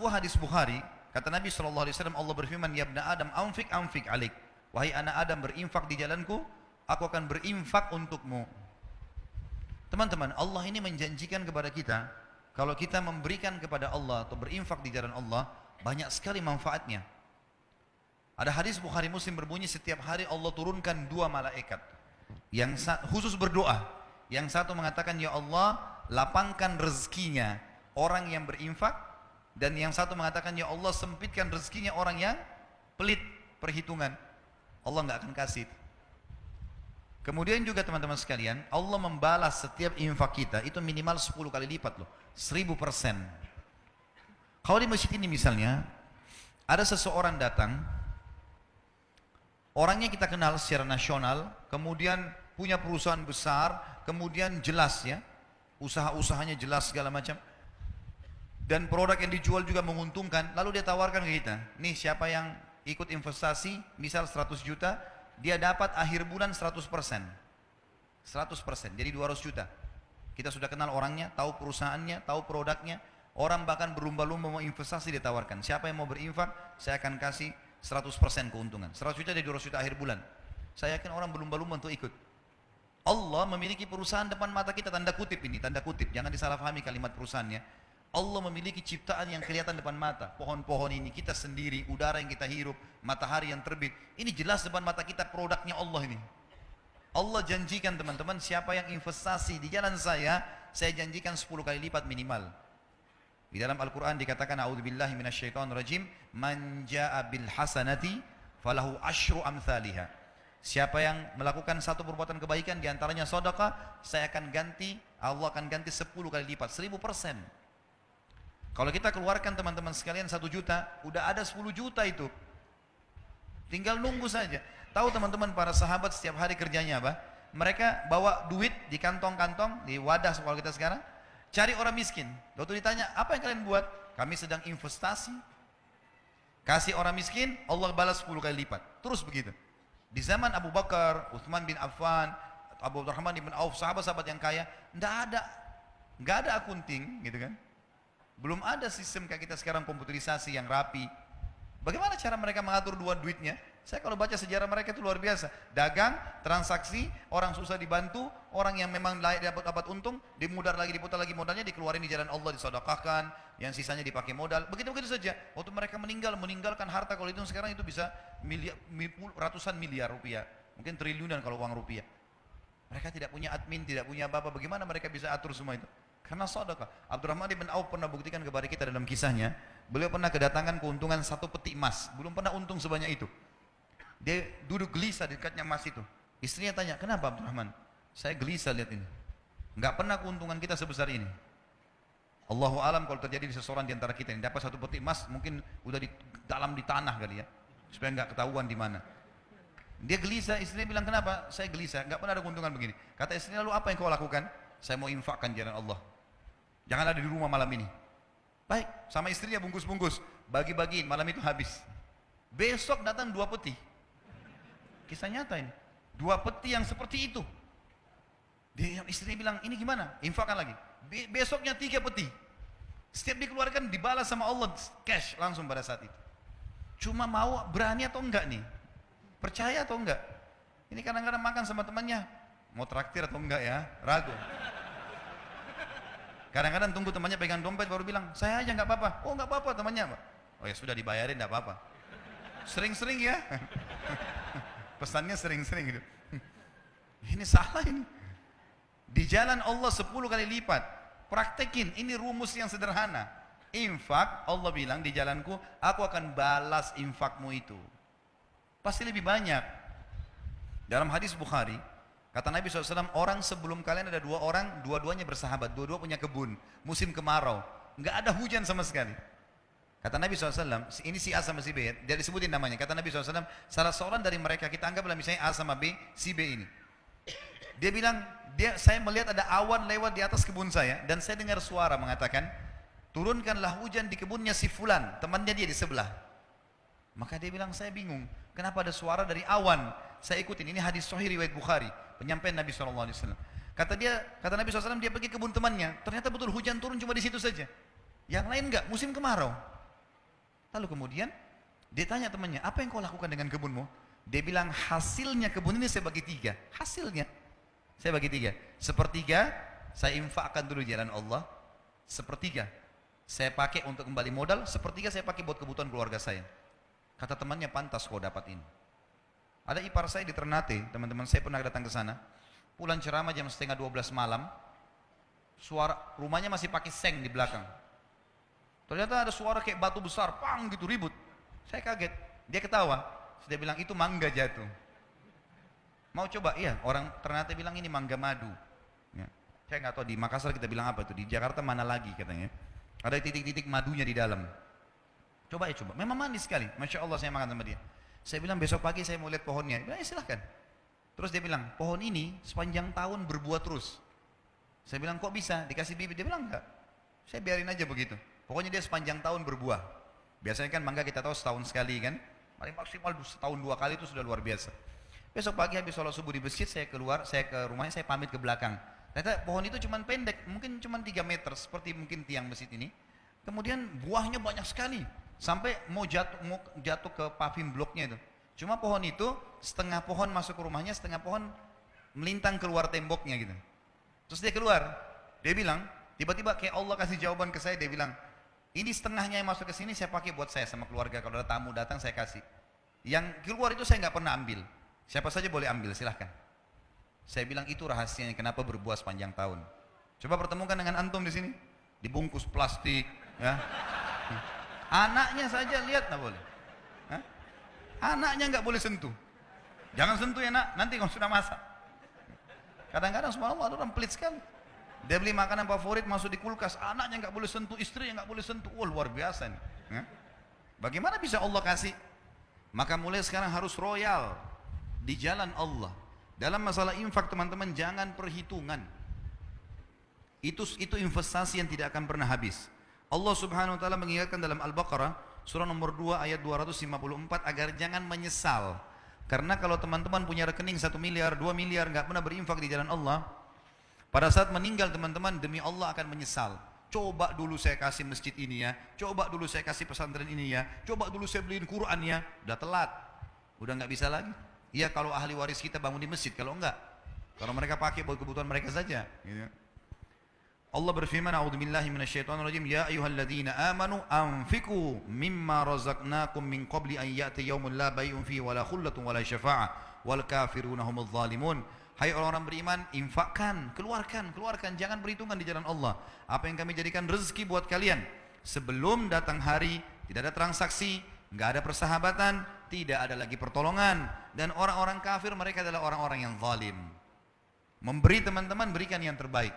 sebuah hadis Bukhari, kata Nabi SAW, Allah berfirman, ya ibna Adam, anfik anfik alik. Wahai anak Adam, berinfak di jalanku, aku akan berinfak untukmu. Teman-teman, Allah ini menjanjikan kepada kita, kalau kita memberikan kepada Allah atau berinfak di jalan Allah, banyak sekali manfaatnya. Ada hadis Bukhari Muslim berbunyi, setiap hari Allah turunkan 2 malaikat yang khusus berdoa. Yang satu mengatakan, ya Allah, lapangkan rezekinya orang yang berinfak, dan yang satu mengatakan, ya Allah, sempitkan rezekinya orang yang pelit perhitungan. Allah nggak akan kasih. Kemudian juga teman-teman sekalian, Allah membalas setiap infak kita itu minimal 10 kali lipat loh, 1000%. Kalau di masjid ini misalnya ada seseorang datang, orangnya kita kenal secara nasional, kemudian punya perusahaan besar, kemudian jelas ya, usaha-usahanya jelas segala macam, dan produk yang dijual juga menguntungkan, lalu dia tawarkan ke kita, nih siapa yang ikut investasi, misal 100 juta, dia dapat akhir bulan 100%. 100%, jadi 200 juta. Kita sudah kenal orangnya, tahu perusahaannya, tahu produknya, orang bahkan berlumba-lumba mau investasi dia tawarkan. Siapa yang mau berinfak, saya akan kasih 100% keuntungan. 100 juta jadi 200 juta akhir bulan. Saya yakin orang berlumba-lumba untuk ikut. Allah memiliki perusahaan depan mata kita, tanda kutip ini, tanda kutip, jangan disalahpahami kalimat perusahaannya. Allah memiliki ciptaan yang kelihatan depan mata. Pohon-pohon ini, kita sendiri, udara yang kita hirup, matahari yang terbit. Ini jelas depan mata kita produknya Allah ini. Allah janjikan teman-teman, siapa yang investasi di jalan saya janjikan 10 kali lipat minimal. Di dalam Al-Quran dikatakan, a'udzubillahi minasyaitonirrajim, man ja'a bil hasanati falahu asyru amthaliha. Siapa yang melakukan satu perbuatan kebaikan diantaranya sedekah, saya akan ganti, Allah akan ganti 10 kali lipat, 1000%. Kalau kita keluarkan teman-teman sekalian 1 juta, udah ada 10 juta itu. Tinggal nunggu saja. Tahu teman-teman, para sahabat setiap hari kerjanya apa? Mereka bawa duit di kantong-kantong, di wadah kalau kita sekarang, cari orang miskin. Waktu ditanya, apa yang kalian buat? Kami sedang investasi. Kasih orang miskin, Allah balas 10 kali lipat. Terus begitu. Di zaman Abu Bakar, Uthman bin Affan, Abu Rahman bin Auf, sahabat-sahabat yang kaya, nggak ada akunting, gitu kan? Belum ada sistem kayak kita sekarang, komputerisasi yang rapi. Bagaimana cara mereka mengatur duitnya? Saya kalau baca sejarah mereka itu luar biasa. Dagang, transaksi, orang susah dibantu, orang yang memang layak dapat untung, diputar lagi modalnya, dikeluarin di jalan Allah, disedekahkan, yang sisanya dipakai modal. Begitu-begitu saja. Waktu mereka meninggalkan harta, kalau itu sekarang itu bisa ratusan miliar rupiah. Mungkin triliunan kalau uang rupiah. Mereka tidak punya admin, tidak punya apa-apa. Bagaimana mereka bisa atur semua itu? Karena sedekah. Abdurrahman bin Auf pernah buktikan kepada kita dalam kisahnya, beliau pernah kedatangan keuntungan 1 peti emas, belum pernah untung sebanyak itu. Dia duduk gelisah di dekatnya emas itu. Istrinya tanya, kenapa Abdurrahman? Saya gelisah lihat ini. Enggak pernah keuntungan kita sebesar ini. Allahu alam kalau terjadi di seseorang di antara kita yang dapat 1 peti emas, mungkin udah dalam di tanah kali ya, supaya enggak ketahuan di mana. Dia gelisah, istrinya bilang, kenapa? Saya gelisah, enggak pernah ada keuntungan begini. Kata istrinya, lalu apa yang kau lakukan? Saya mau infakkan jalan Allah. Jangan ada di rumah malam ini. Baik, sama istrinya bungkus-bungkus, bagi-bagiin, malam itu habis. Besok datang 2 peti. Kisah nyata ini. 2 peti yang seperti itu. Dia istrinya bilang, ini gimana? Infakkan lagi. Besoknya 3 peti. Setiap dikeluarkan dibalas sama Allah cash langsung pada saat itu. Cuma mau berani atau enggak nih? Percaya atau enggak? Ini kadang-kadang makan sama temannya, mau traktir atau enggak ya? Ragu. Kadang-kadang tunggu temannya pegang dompet baru bilang, saya aja nggak apa-apa. Oh nggak apa-apa temannya, Pak. Oh ya sudah dibayarin nggak apa-apa. Sering-sering ya. Pesannya sering-sering gitu. Ini salah ini. Di jalan Allah 10 kali lipat. Praktekin, ini rumus yang sederhana. Infak, Allah bilang di jalanku, aku akan balas infakmu itu. Pasti lebih banyak. Dalam hadis Bukhari, kata Nabi SAW, orang sebelum kalian ada 2 orang, dua-duanya bersahabat, dua-dua punya kebun, musim kemarau, nggak ada hujan sama sekali. Kata Nabi SAW, ini si A sama si B, dia disebutin namanya. Kata Nabi SAW, salah seorang dari mereka, kita anggaplah misalnya A sama B, si B ini. Dia bilang, saya melihat ada awan lewat di atas kebun saya, dan saya dengar suara mengatakan, turunkanlah hujan di kebunnya si Fulan, temannya dia di sebelah. Maka dia bilang, saya bingung, kenapa ada suara dari awan? Saya ikutin, ini hadis sahih riwayat Bukhari, penyampaian Nabi SAW. Kata Nabi SAW, dia pergi kebun temannya, ternyata betul hujan turun cuma di situ saja. Yang lain enggak, musim kemarau. Lalu kemudian dia tanya temannya, apa yang kau lakukan dengan kebunmu? Dia bilang, hasilnya kebun ini saya bagi 3. Hasilnya saya bagi 3. Sepertiga saya infakkan dulu jalan Allah. Sepertiga saya pakai untuk kembali modal. Sepertiga saya pakai buat kebutuhan keluarga saya. Kata temannya, pantas kau dapat ini. Ada ipar saya di Ternate, teman-teman saya pernah datang ke sana. Pulang ceramah jam setengah 12 malam. Suara rumahnya masih pakai seng di belakang. Ternyata ada suara kayak batu besar, pang gitu, ribut. Saya kaget, dia ketawa. Dia bilang, itu mangga jatuh. Mau coba? Iya, orang Ternate bilang ini mangga madu. Ya. Saya nggak tahu di Makassar kita bilang apa itu, di Jakarta mana lagi katanya. Ada titik-titik madunya di dalam. Coba ya coba, memang manis sekali. Masya Allah saya makan sama dia. Saya bilang besok pagi saya mau lihat pohonnya. Dia bilang, ya silahkan. Terus dia bilang, pohon ini sepanjang tahun berbuah terus. Saya bilang, kok bisa? Dikasih bibit? Dia bilang, enggak. Saya biarin aja begitu. Pokoknya dia sepanjang tahun berbuah. Biasanya kan mangga kita tahu setahun sekali kan. Paling maksimal setahun 2 kali itu sudah luar biasa. Besok pagi habis sholat subuh di masjid, saya keluar, saya ke rumahnya, saya pamit ke belakang. Ternyata pohon itu cuma pendek, mungkin cuma 3 meter, seperti mungkin tiang masjid ini. Kemudian buahnya banyak sekali, sampai mau jatuh ke paving bloknya itu. Cuma pohon itu, setengah pohon masuk ke rumahnya, setengah pohon melintang keluar temboknya gitu. Terus dia keluar, dia bilang, tiba-tiba kayak Allah kasih jawaban ke saya, dia bilang, ini setengahnya yang masuk ke sini saya pakai buat saya sama keluarga. Kalau ada tamu datang saya kasih. Yang keluar itu saya nggak pernah ambil. Siapa saja boleh ambil, silahkan. Saya bilang itu rahasianya kenapa berbuah sepanjang tahun. Coba pertemukan dengan antum di sini, dibungkus plastik, ya. Anaknya saja lihat nggak boleh. Hah? Anaknya nggak boleh sentuh. Jangan sentuh ya nak, nanti kalau sudah masak. Kadang-kadang subhanallah ada orang pelit sekali. Dia beli makanan favorit masuk di kulkas, anaknya nggak boleh sentuh, istrinya nggak boleh sentuh. Wah, luar biasa nih. Ya? Bagaimana bisa Allah kasih? Maka mulai sekarang harus royal di jalan Allah. Dalam masalah infak teman-teman jangan perhitungan. Itu investasi yang tidak akan pernah habis. Allah Subhanahu wa taala mengingatkan dalam Al-Baqarah surah nomor 2 ayat 254 agar jangan menyesal. Karena kalau teman-teman punya rekening 1 miliar, 2 miliar nggak pernah berinfak di jalan Allah, pada saat meninggal teman-teman demi Allah akan menyesal. Coba dulu saya kasih masjid ini ya, coba dulu saya kasih pesantren ini ya, coba dulu saya beliin Quran ya. Udah telat, udah nggak bisa lagi. Iya kalau ahli waris kita bangun di masjid, kalau enggak, kalau mereka pakai buat kebutuhan mereka saja. Gitu. Allah berfirman, "A'udzubillahi minasyaitonirrajim, ya ayyuhalladzina amanu anfiqu mimma razaqnakum min qabli an ya'ti yaumun la bai'un fihi wala khullatun wala syafa'ah wal kafiruna humudz zalimun." Hai orang-orang beriman, infakkan, keluarkan, jangan perhitungan di jalan Allah. Apa yang kami jadikan rezeki buat kalian. Sebelum datang hari, tidak ada transaksi, nggak ada persahabatan, tidak ada lagi pertolongan. Dan orang-orang kafir mereka adalah orang-orang yang zalim. Memberi teman-teman, berikan yang terbaik.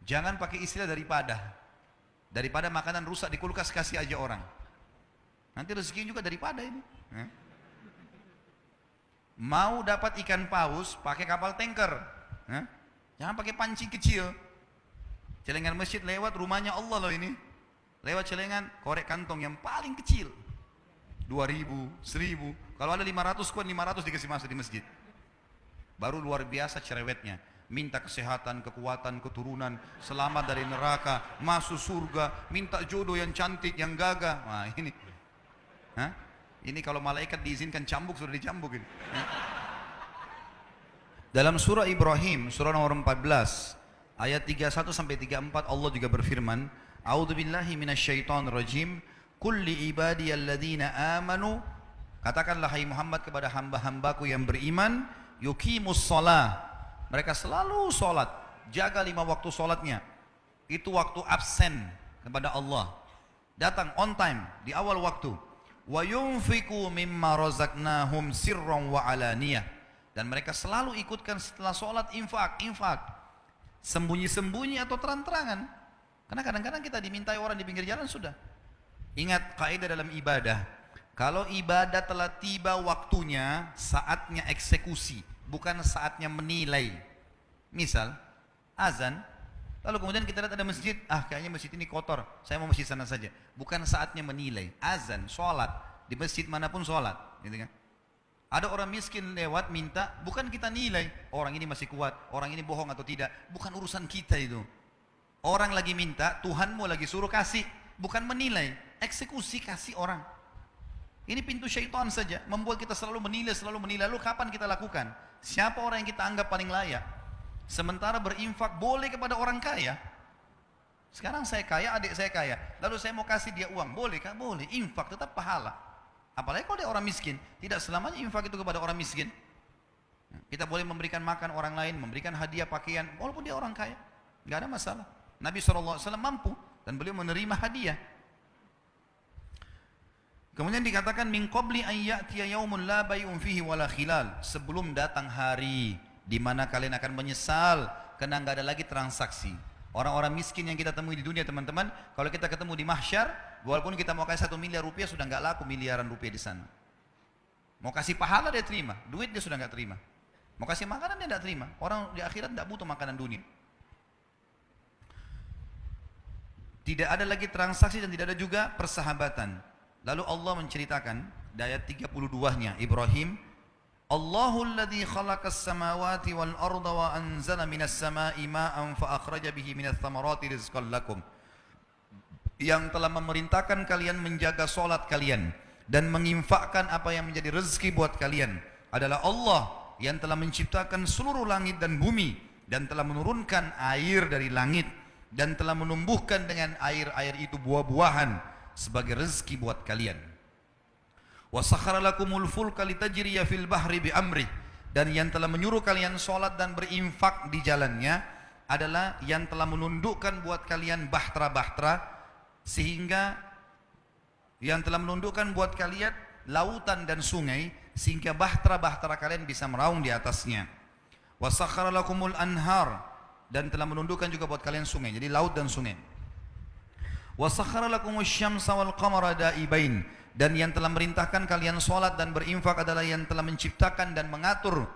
Jangan pakai istilah daripada makanan rusak di kulkas kasih aja orang. Nanti rezeki juga daripada ini. Mau dapat ikan paus pakai kapal tanker, jangan pakai pancing kecil. Celengan masjid lewat rumahnya Allah loh ini, lewat celengan korek kantong yang paling kecil, 2.000, 1.000. Kalau ada 500 kuan 500 dikasih masuk di masjid. Baru luar biasa cerewetnya. Minta kesehatan, kekuatan, keturunan, selamat dari neraka, masuk surga, minta jodoh yang cantik, yang gagah. Nah ini, ini kalau malaikat diizinkan cambuk sudah dicambuk ini. Dalam surah Ibrahim, surah nomor 14, ayat 31 sampai 34 Allah juga berfirman, "A'udzubillahi minasyaitonirrajim, qul li ibadiyalladzina amanu." Katakanlah hai Muhammad kepada hamba-hambaku yang beriman, yuqimus shalah. Mereka selalu sholat, jaga 5 waktu sholatnya. Itu waktu absen kepada Allah. Datang on time, di awal waktu. Wa yunfiqu mimma razaqnahum sirran wa alaniyah. Dan mereka selalu ikutkan setelah sholat infak. Sembunyi-sembunyi atau terang-terangan. Karena kadang-kadang kita dimintai orang di pinggir jalan sudah. Ingat kaidah dalam ibadah. Kalau ibadah telah tiba waktunya, saatnya eksekusi. Bukan saatnya menilai. Misal azan, lalu kemudian kita lihat ada masjid, kayaknya masjid ini kotor, saya mau masjid sana saja. Bukan saatnya menilai. Azan, sholat, di masjid manapun sholat, gitu kan? Ada orang miskin lewat minta, bukan kita nilai orang ini masih kuat, orang ini bohong atau tidak. Bukan urusan kita itu. Orang lagi minta, Tuhanmu lagi suruh kasih. bukan menilai, eksekusi kasih orang. Ini pintu syaitan saja, membuat kita selalu menilai, lalu kapan kita lakukan? Siapa orang yang kita anggap paling layak? Sementara berinfak boleh kepada orang kaya. Sekarang saya kaya, adik saya kaya, lalu saya mau kasih dia uang, boleh kah? Boleh, infak tetap pahala. Apalagi kalau dia orang miskin, tidak selamanya infak itu kepada orang miskin. Kita boleh memberikan makan orang lain, memberikan hadiah pakaian, walaupun dia orang kaya, nggak ada masalah. Nabi SAW mampu dan beliau menerima hadiah. Kemudian dikatakan min qabli an ya'tiya yaumun la bay'un fihi wala khilal, sebelum datang hari di mana kalian akan menyesal karena enggak ada lagi transaksi. Orang-orang miskin yang kita temui di dunia, teman-teman, kalau kita ketemu di mahsyar, walaupun kita mau kasih 1 miliar rupiah sudah enggak laku miliaran rupiah di sana. Mau kasih pahala dia terima, duit dia sudah enggak terima. Mau kasih makanan dia enggak terima. Orang di akhirat enggak butuh makanan dunia. Tidak ada lagi transaksi dan tidak ada juga persahabatan. Lalu Allah menceritakan di ayat 32-nya Ibrahim, Allahul ladzi khalaqas samawati wal arda wa anzala minas samai ma'an fa akhraja bihi minats thamarati rizqan lakum. Yang telah memerintahkan kalian menjaga salat kalian dan menginfakkan apa yang menjadi rezeki buat kalian adalah Allah yang telah menciptakan seluruh langit dan bumi dan telah menurunkan air dari langit dan telah menumbuhkan dengan air-air itu buah-buahan sebagai rezeki buat kalian. Wa sakhkhara lakumul fulka litajriya fil bahri bi amri, dan yang telah menyuruh kalian salat dan berinfak di jalannya adalah yang telah menundukkan buat kalian bahtera-bahtera, sehingga yang telah menundukkan buat kalian lautan dan sungai sehingga bahtera-bahtera kalian bisa meraung di atasnya. Wa sakhkhara lakumul anhar, dan telah menundukkan juga buat kalian sungai, jadi laut dan sungai. Wa sakhkhara lakumus syamsa wal qamara daibain, dan yang telah merintahkan kalian salat dan berinfak adalah yang telah menciptakan dan mengatur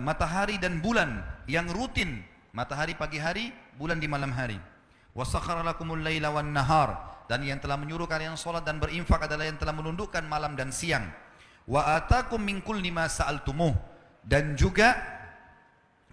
matahari dan bulan yang rutin, matahari pagi hari, bulan di malam hari. Wa sakhkhara lakumul laila wan nahar, dan yang telah menyuruh kalian salat dan berinfak adalah yang telah menundukkan malam dan siang. Wa atakum min kulli ma sa'altumuh, dan juga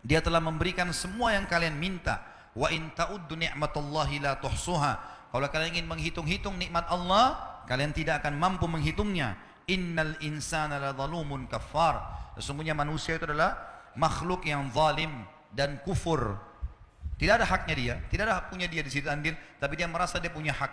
dia telah memberikan semua yang kalian minta. Wa in ta'uddu ni'matallahi la tuhsuha, kalau kalian ingin menghitung-hitung nikmat Allah, kalian tidak akan mampu menghitungnya. Innal insana la zalumun kafar, sesungguhnya manusia itu adalah makhluk yang zalim dan kufur. Tidak ada haknya dia, tidak ada hak punya dia di situ andil, tapi dia merasa dia punya hak.